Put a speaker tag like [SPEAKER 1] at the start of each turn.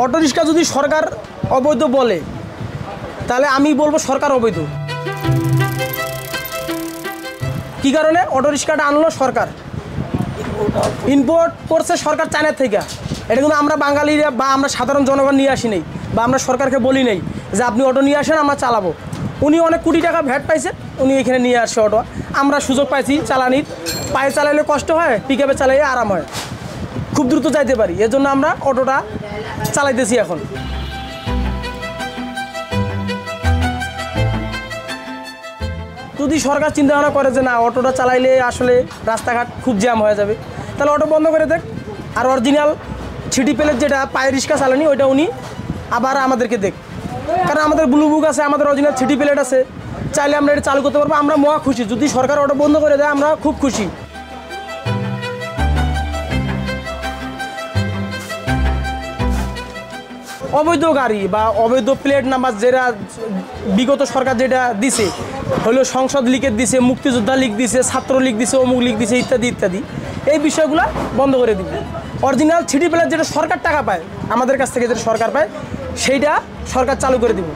[SPEAKER 1] Autorickshaw যদি সরকার অবৈধ বলে তাহলে আমি বলবো সরকার অবৈধ। কী কারণে? অটোরিক্সাটা আনলো সরকার, ইম্পোর্ট করছে সরকার চায়নার থেকে। এটা কিন্তু আমরা বাঙালিরা বা আমরা সাধারণ জনগণ নিয়ে আসি নাই, বা আমরা সরকারকে বলি নাই যে আপনি অটো নিয়ে আসেন আমরা চালাবো। উনি অনেক কোটি টাকা ভ্যাট পাইছে, উনি এখানে নিয়ে আসছে অটো। আমরা সুযোগ পাইছি চালানির, পায়ে চালাইলে কষ্ট হয়, পিক আপে চালাইলে আরাম হয়, খুব দ্রুত যাইতে পারি। এর জন্য আমরা অটোটা চালাইতেছি এখন। যদি সরকার চিন্তা ভাবনা করে যে না অটোটা চালাইলে আসলে রাস্তাঘাট খুব জ্যাম হয়ে যাবে, তাহলে অটো বন্ধ করে দেখ। আর অরিজিনাল সিটি প্লেট যেটা পায়ে রিক্সা চালানি ওইটা উনি আবার আমাদেরকে দেখ, কারণ আমাদের ব্লু বুক আছে, আমাদের অরিজিনাল সিটি প্লেট আছে, চাইলে আমরা এটা চালু করতে পারবো। আমরা মহা খুশি, যদি সরকার অটো বন্ধ করে দেয় আমরা খুব খুশি। অবৈধ গাড়ি বা অবৈধ প্লেট নাম্বার যেটা বিগত সরকার যেটা দিছে, হলো সংসদ লীগের দিছে, মুক্তিযোদ্ধা লীগ দিছে, ছাত্র লীগ দিছে, অমুক লীগ দিছে, ইত্যাদি ইত্যাদি, এই বিষয়গুলো বন্ধ করে দিবে। অরিজিনাল সিটি প্লেট যেটা সরকার টাকা পায় আমাদের কাছ থেকে, যেটা সরকার পায় সেইটা সরকার চালু করে দিব।